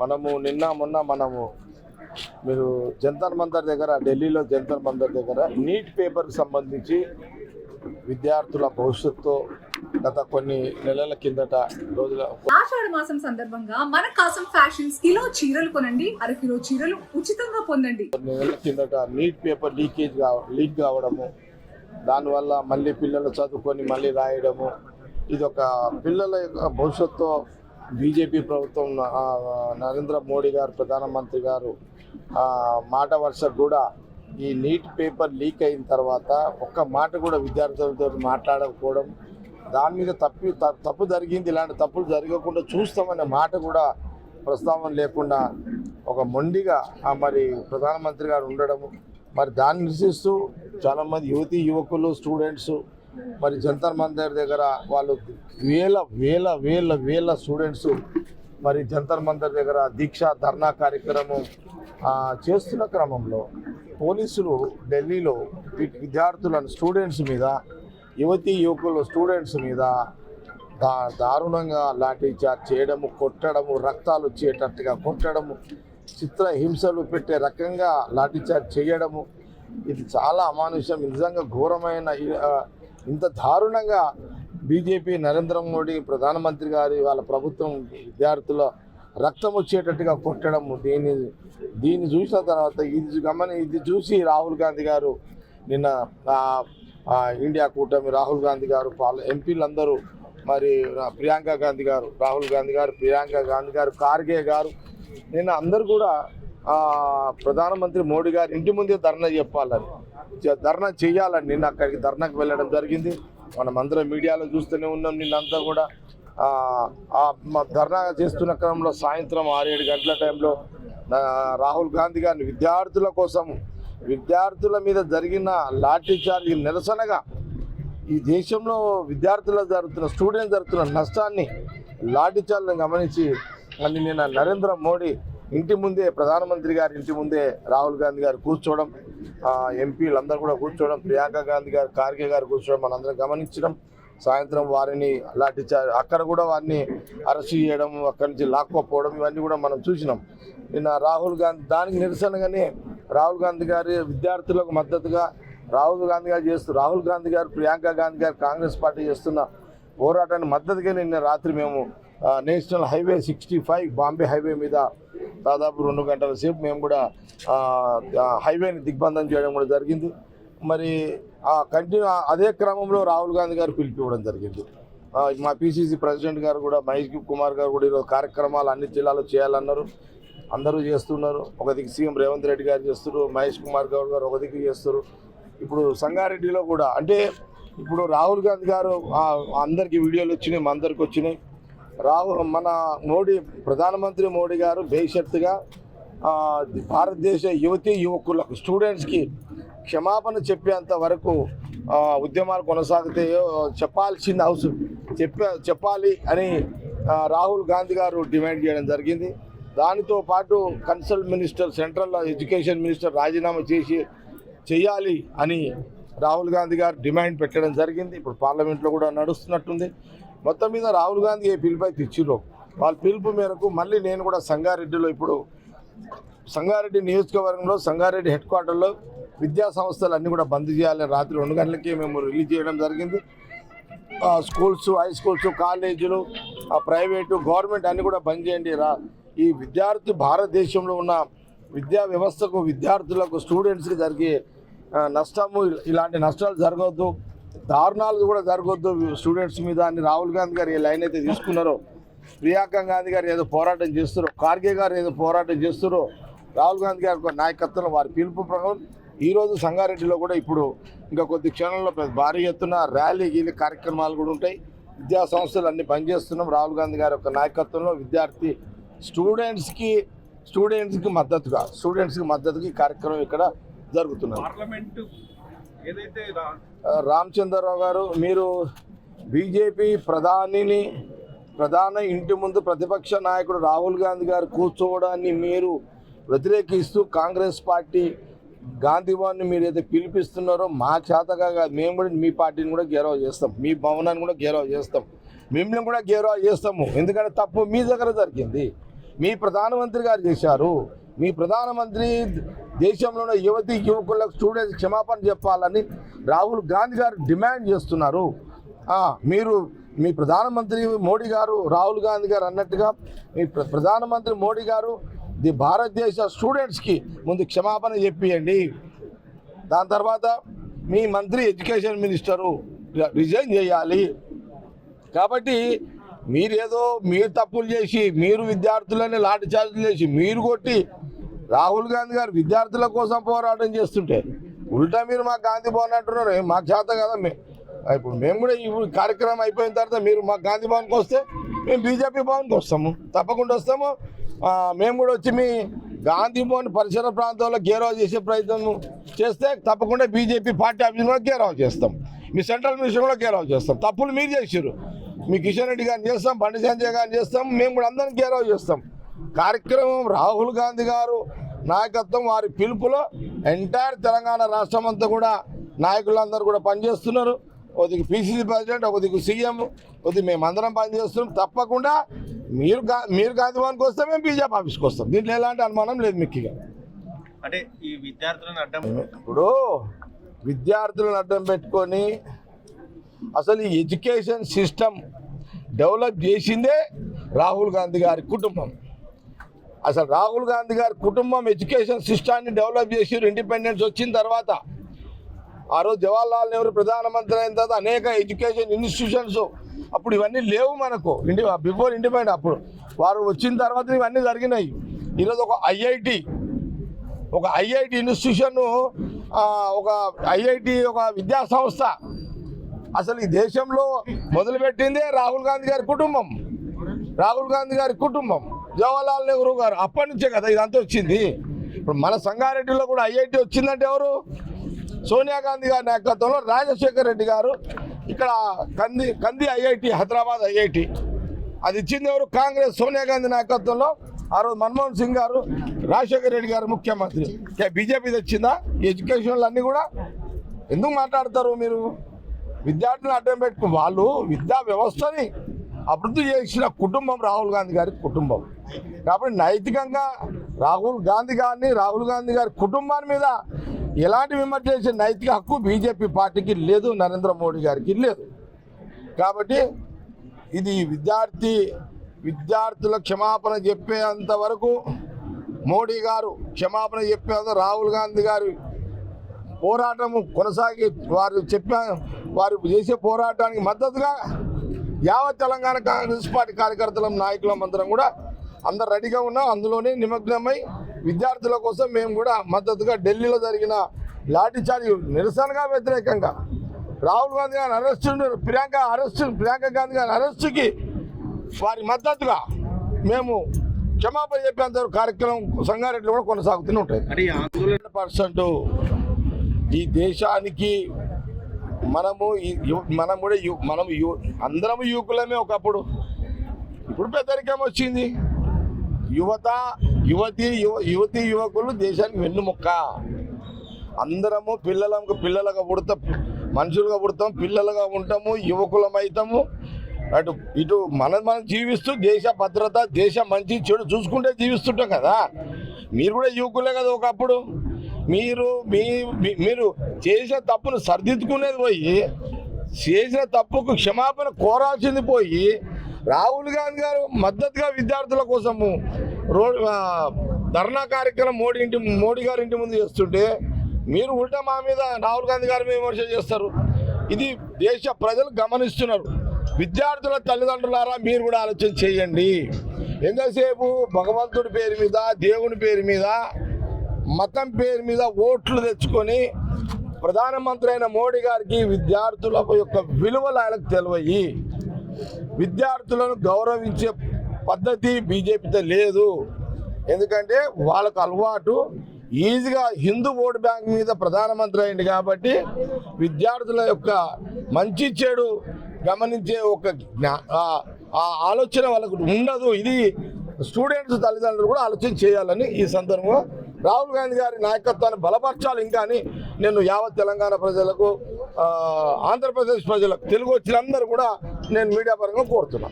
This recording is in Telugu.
మనము నిన్న మొన్న మీరు జంతర్ మంతర్ దగ్గర ఢిల్లీలో జంతర్ మంతర్ దగ్గర నీట్ పేపర్కి సంబంధించి విద్యార్థుల భవిష్యత్తు గత కొన్ని నెలల కిందట రోజుల ఆషాఢ మాసం సందర్భంగా మన కాసం ఫ్యాషన్స్ కిలో చీరలు కొనండి, అరకిలో చీరలు ఉచితంగా పొందండి. కొన్ని నెలల కిందట నీట్ పేపర్ లీక్ కావడము, దానివల్ల మళ్ళీ పిల్లలు చదువుకొని మళ్ళీ రాయడము, ఇది ఒక పిల్లల యొక్క భవిష్యత్తు. బీజేపీ ప్రభుత్వం నరేంద్ర మోడీ గారు ప్రధానమంత్రి గారు మాట వరుసకు కూడా ఈ నీట్ పేపర్ లీక్ అయిన తర్వాత ఒక్క మాట కూడా విద్యార్థులతో మాట్లాడకపోవడం, దాని మీద తప్పు జరిగింది, ఇలాంటి తప్పులు జరగకుండా చూస్తామనే మాట కూడా ప్రస్తావన లేకుండా ఒక మొండిగా మరి ప్రధానమంత్రి గారు ఉండడము, మరి దాన్ని నిరసిస్తూ చాలామంది యువకులు స్టూడెంట్స్ మరి జంతర్ మంతర్ దగ్గర వాళ్ళు వేల స్టూడెంట్స్ మరి జంతర్ మంతర్ దగ్గర దీక్ష ధర్నా కార్యక్రమం చేస్తున్న క్రమంలో పోలీసులు ఢిల్లీలో విద్యార్థులను స్టూడెంట్స్ మీద యువకులు స్టూడెంట్స్ మీద దారుణంగా లాఠీ చార్జ్ చేయడము, కొట్టడము, రక్తాలు వచ్చేటట్టుగా కొట్టడము, చిత్రహింసలు పెట్టే రకంగా లాఠీ చార్జ్ చేయడము, ఇది చాలా అమానుష్యం. నిజంగా ఘోరమైన ఇంత దారుణంగా బీజేపీ నరేంద్ర మోడీ ప్రధానమంత్రి గారి వాళ్ళ ప్రభుత్వం విద్యార్థుల రక్తం వచ్చేటట్టుగా కొట్టడము, దీన్ని చూసిన తర్వాత ఇది చూసి రాహుల్ గాంధీ గారు నిన్న ఇండియా కూటమి రాహుల్ గాంధీ గారు ఎంపీలందరూ మరి ప్రియాంక గాంధీ గారు ఖార్గే గారు నిన్న అందరూ కూడా ప్రధానమంత్రి మోడీ గారు ఇంటి ముందే ధర్నా చేయాలని నిన్న అక్కడికి ధర్నాకు వెళ్ళడం జరిగింది. మనమందరం మీడియాలో చూస్తూనే ఉన్నాం. నిన్నంతా కూడా ధర్నా చేస్తున్న క్రమంలో సాయంత్రం 6-7 గంటల టైంలో రాహుల్ గాంధీ గారిని విద్యార్థుల మీద జరిగిన లాఠీ చార్జ్ నిరసనగా ఈ దేశంలో స్టూడెంట్స్ జరుగుతున్న నష్టాన్ని లాఠీ చార్జ్ని గమనించి నిన్న నరేంద్ర మోడీ ఇంటి ముందే ప్రధానమంత్రి గారి ఇంటి ముందే రాహుల్ గాంధీ గారు కూర్చోవడం, ఎంపీలందరూ కూడా కూర్చోవడం, ప్రియాంక గాంధీ గారు ఖార్గే గారు కూర్చోవడం మనందరం గమనించడం. సాయంత్రం వారిని లాఠీ చార్జ్ అక్కడ కూడా వారిని అరెస్ట్ చేయడం, అక్కడి నుంచి లాక్కోపోవడం ఇవన్నీ కూడా మనం చూసినాం. నిన్న రాహుల్ గాంధీ దానికి నిరసనగానే రాహుల్ గాంధీ గారి విద్యార్థులకు మద్దతుగా రాహుల్ గాంధీ గారు ప్రియాంక గాంధీ గారు కాంగ్రెస్ పార్టీ చేస్తున్న పోరాటాన్ని మద్దతుగా నిన్న రాత్రి మేము నేషనల్ హైవే 65 బాంబే హైవే మీద దాదాపు 2 గంటల సేపు మేము కూడా హైవేని దిగ్బంధం చేయడం కూడా జరిగింది. మరి అదే క్రమంలో రాహుల్ గాంధీ గారు పిలిపివ్వడం జరిగింది. మా పిసిసి ప్రెసిడెంట్ గారు కూడా మహేష్ కుమార్ గారు కూడా ఈరోజు కార్యక్రమాలు అన్ని జిల్లాలో చేయాలన్నారు. అందరూ చేస్తున్నారు. ఒక దిక్కు సీఎం రేవంత్ రెడ్డి గారు చేస్తున్నారు, మహేష్ కుమార్ గౌడ్ గారు ఒక దిక్కు చేస్తారు. ఇప్పుడు సంగారెడ్డిలో కూడా అంటే ఇప్పుడు రాహుల్ గాంధీ గారు అందరికీ వీడియోలు వచ్చినాయి, మా అందరికి వచ్చినాయి. మన ప్రధానమంత్రి మోడీ గారు బేషరతుగా భారతదేశ యువకులకు స్టూడెంట్స్కి క్షమాపణ చెప్పేంత వరకు ఉద్యమాలు కొనసాగుతాయో చెప్పాలి అని రాహుల్ గాంధీ గారు డిమాండ్ చేయడం జరిగింది. దానితో పాటు consult minister central education minister రాజీనామా చేయాలి అని రాహుల్ గాంధీ గారు డిమాండ్ పెట్టడం జరిగింది. ఇప్పుడు పార్లమెంట్లో కూడా నడుస్తున్నట్టుంది. మొత్తం మీద రాహుల్ గాంధీ ఏ పిలుపు అయితే ఇచ్చిరో వాళ్ళ పిలుపు మేరకు మళ్ళీ నేను కూడా సంగారెడ్డి నియోజకవర్గంలో సంగారెడ్డి హెడ్ క్వార్టర్లో విద్యా సంస్థలు అన్నీ కూడా బంద్ చేయాలని రాత్రి 2 గంటలకి మేము రిలీజ్ చేయడం జరిగింది. స్కూల్స్, హై స్కూల్స్, కాలేజీలు, ప్రైవేటు, గవర్నమెంట్ అన్నీ కూడా బంద్ చేయండి. ఈ భారతదేశంలో ఉన్న విద్యా వ్యవస్థకు, విద్యార్థులకు, స్టూడెంట్స్కి జరిగే నష్టము, ఇలాంటి నష్టాలు జరగవద్దు, దారుణాలు కూడా జరగొద్దు స్టూడెంట్స్ మీద అని రాహుల్ గాంధీ గారు ఏ లైన్ అయితే తీసుకున్నారో, ప్రియాంక గాంధీ గారు ఏదో పోరాటం చేస్తారో, ఖార్గే గారు ఏదో పోరాటం చేస్తారో, రాహుల్ గాంధీ గారి నాయకత్వంలో వారి పిలుపు ప్రకారం ఈరోజు సంగారెడ్డిలో కూడా ఇప్పుడు ఇంకా కొద్ది క్షణంలో భారీ ఎత్తున ర్యాలీ కార్యక్రమాలు కూడా ఉంటాయి. విద్యా సంస్థలు అన్ని బంద్ చేస్తున్నాం. రాహుల్ గాంధీ గారి యొక్క నాయకత్వంలో స్టూడెంట్స్కి మద్దతుగా కార్యక్రమం ఇక్కడ జరుగుతున్నది. రామచంద్రరావు గారు, మీరు బీజేపీ ప్రధాన ఇంటి ముందు ప్రతిపక్ష నాయకుడు రాహుల్ గాంధీ గారు కూర్చోవడాన్ని మీరు వ్యతిరేకిస్తూ కాంగ్రెస్ పార్టీ గాంధీ భవన్ని మీరు ఏదైతే పిలిపిస్తున్నారో మా చేతగా కాదు, మేము కూడా మీ పార్టీని కూడా గెరవ చేస్తాం, మీ భవనాన్ని కూడా గెరవ చేస్తాం, మిమ్మల్ని కూడా గెరవ చేస్తాము. ఎందుకంటే తప్పు మీ దగ్గర జరిగింది. మీ ప్రధానమంత్రి గారు చేశారు. మీ ప్రధానమంత్రి దేశంలోని యువకులకు స్టూడెంట్స్ క్షమాపణ చెప్పాలని రాహుల్ గాంధీ గారు డిమాండ్ చేస్తున్నారు. మీరు మీ ప్రధానమంత్రి మోడీ గారు రాహుల్ గాంధీ గారు అన్నట్టుగా మీ ప్రధానమంత్రి మోడీ గారు భారతదేశ స్టూడెంట్స్కి ముందు క్షమాపణ చెప్పియండి. దాని తర్వాత మీ మంత్రి ఎడ్యుకేషన్ మినిస్టరు రిజైన్ చేయాలి. కాబట్టి మీరు తప్పులు చేసి మీరు విద్యార్థులని లాఠీ చార్జీలు చేసి మీరు కొట్టి రాహుల్ గాంధీ గారు విద్యార్థుల కోసం పోరాటం చేస్తుంటే ఉల్టా మీరు మాకు గాంధీ భవన్ అంటున్నారు. మాకు చేత కదా, ఇప్పుడు మేము కూడా ఈ కార్యక్రమం అయిపోయిన తర్వాత మీరు మాకు గాంధీ భవన్కి వస్తే మేము బీజేపీ భవన్కి వస్తాము, తప్పకుండా వస్తాము. మేము కూడా వచ్చి మీ గాంధీ భవన్ పరిసర ప్రాంతాల్లో గేరావ్ చేసే ప్రయత్నం చేస్తే తప్పకుండా బీజేపీ పార్టీ ఆఫీస్ కూడా గేరావ్ చేస్తాం, మీ సెంట్రల్ మినిస్టర్ కూడా గేరావ్ చేస్తాం. తప్పులు మీరు చేసారు, మీ కిషన్ రెడ్డి గారిని చేస్తాం, బండి సంజయ్ గారిని చేస్తాం, మేము కూడా అందరినీ గేరావ్ చేస్తాం. కార్యక్రమం రాహుల్ గాంధీ గారు నాయకత్వం వారి పిలుపులో ఎంటైర్ తెలంగాణ రాష్ట్రం అంతా కూడా నాయకులందరూ కూడా పనిచేస్తున్నారు. ఒకదికి పిసిసి ప్రెసిడెంట్, ఒకదికి సీఎం, ఒకది మేమందరం పనిచేస్తున్నాం. తప్పకుండా మీరు గాంధీ భవన్కి వస్తే మేము బీజేపీ ఆఫీస్కి వస్తాం. దీంట్లో ఎలాంటి అనుమానం లేదు. మిక్కిగా అంటే ఈ విద్యార్థులను అడ్డం ఇప్పుడు విద్యార్థులను అడ్డం పెట్టుకొని అసలు ఈ ఎడ్యుకేషన్ సిస్టమ్ డెవలప్ చేసిందే రాహుల్ గాంధీ గారి కుటుంబం. అసలు రాహుల్ గాంధీ గారి కుటుంబం ఎడ్యుకేషన్ సిస్టాన్ని డెవలప్ చేసి ఇండిపెండెన్స్ వచ్చిన తర్వాత ఆ రోజు జవహర్లాల్ నెహ్రూ ప్రధానమంత్రి అయిన తర్వాత అనేక ఎడ్యుకేషన్ ఇన్స్టిట్యూషన్స్ అప్పుడు ఇవన్నీ లేవు మనకు బిఫోర్ ఇండిపెండెంట్. అప్పుడు వారు వచ్చిన తర్వాత ఇవన్నీ జరిగినాయి. ఈరోజు ఒక ఐఐటి ఇన్స్టిట్యూషన్, ఒక విద్యా సంస్థ అసలు ఈ దేశంలో మొదలుపెట్టిందే రాహుల్ గాంధీ గారి కుటుంబం. జవహర్లాల్ నెహ్రూ గారు అప్పటి నుంచే కదా ఇదంతా వచ్చింది. ఇప్పుడు మన సంగారెడ్డిలో కూడా ఐఐటి వచ్చిందంటే ఎవరు? సోనియా గాంధీ గారి నాయకత్వంలో రాజశేఖర్ రెడ్డి గారు ఇక్కడ కంది ఐఐటి, హైదరాబాద్ ఐఐటి అది ఇచ్చింది ఎవరు? కాంగ్రెస్ సోనియా గాంధీ నాయకత్వంలో. ఆ రోజు మన్మోహన్ సింగ్ గారు, రాజశేఖర్ రెడ్డి గారు ముఖ్యమంత్రి. బీజేపీ తెచ్చిందా ఈ ఎడ్యుకేషన్లు అన్నీ కూడా? ఎందుకు మాట్లాడతారు మీరు? విద్యార్థులను అడ్డం పెట్టుకుని వాళ్ళు విద్యా వ్యవస్థని అభివృద్ధి చేసిన కుటుంబం రాహుల్ గాంధీ గారి కుటుంబం. కాబట్టి నైతికంగా రాహుల్ గాంధీ గారి కుటుంబాన్ని మీద ఎలాంటి విమర్శ చేసే నైతిక హక్కు బీజేపీ పార్టీకి లేదు, నరేంద్ర మోడీ గారికి లేదు. కాబట్టి ఇది విద్యార్థుల క్షమాపణ చెప్పేంత వరకు మోడీ గారు క్షమాపణ చెప్పేంత రాహుల్ గాంధీ గారి పోరాటము కొనసాగి వారు చేసే పోరాటానికి మద్దతుగా యావత్ తెలంగాణ కాంగ్రెస్ పార్టీ కార్యకర్తల నాయకులం అందరం కూడా అందరు రెడీగా ఉన్నాం. అందులోనే నిమగ్నమై విద్యార్థుల కోసం మేము కూడా మద్దతుగా ఢిల్లీలో జరిగిన లాఠీచార్జ్ నిరసనగా వ్యతిరేకంగా రాహుల్ గాంధీ గారి ప్రియాంక గాంధీ గారి అరెస్టుకి వారి మద్దతుగా మేము క్షమాపణ చెప్పేంత కార్యక్రమం సంగారెడ్డిలో కూడా కొనసాగుతూనే ఉంటాయి. 100% ఈ దేశానికి అందరం యువకులమే ఒకప్పుడు. ఇప్పుడు పెద్దరికం వచ్చింది. యువకులు దేశానికి వెన్నుముక్క. అందరము పిల్లలుగా పుడతాం, మనుషులుగా పుడతాం, పిల్లలుగా ఉంటాము, యువకులమవుతాము. ఇటు మనం జీవిస్తూ దేశ భద్రత, దేశ మంచి చెడు చూసుకుంటే జీవిస్తుంటాం కదా. మీరు కూడా యువకులే కదా ఒకప్పుడు. మీరు చేసిన తప్పును సరిదిద్దుకునేది పోయి, చేసిన తప్పుకు క్షమాపణ కోరాల్సింది పోయి, రాహుల్ గాంధీ గారు మద్దతుగా విద్యార్థుల కోసము ధర్నా కార్యక్రమం మోడీ గారి ఇంటి ముందు చేస్తుంటే మీరు ఉల్టా మా మీద రాహుల్ గాంధీ గారి మీద విమర్శ చేస్తారు. ఇది దేశ ప్రజలు గమనిస్తున్నారు. విద్యార్థుల తల్లిదండ్రులారా మీరు కూడా ఆలోచన చేయండి. ఎంతసేపు భగవంతుడి పేరు మీద, దేవుని పేరు మీద, మతం పేరు మీద ఓట్లు తెచ్చుకొని ప్రధానమంత్రి అయిన మోడీ గారికి విద్యార్థుల యొక్క విలువలు ఆయనకు తెలివయి, విద్యార్థులను గౌరవించే పద్ధతి బీజేపీతో లేదు. ఎందుకంటే వాళ్ళకు అలవాటు ఈజీగా హిందూ ఓటు బ్యాంక్ మీద ప్రధానమంత్రి అయింది కాబట్టి విద్యార్థుల యొక్క మంచి చెడు గమనించే ఒక ఆలోచన వాళ్ళకు ఉండదు. ఇది స్టూడెంట్స్ తల్లిదండ్రులు కూడా ఆలోచన చేయాలని ఈ సందర్భంగా రాహుల్ గాంధీ గారి నాయకత్వాన్ని బలపరచాలి. ఇంకా అని నేను యావత్ తెలంగాణ ప్రజలకు, ఆంధ్రప్రదేశ్ ప్రజలకు, తెలుగు వచ్చిన అందరూ కూడా నేను మీడియా పరంగా కోరుతున్నాను.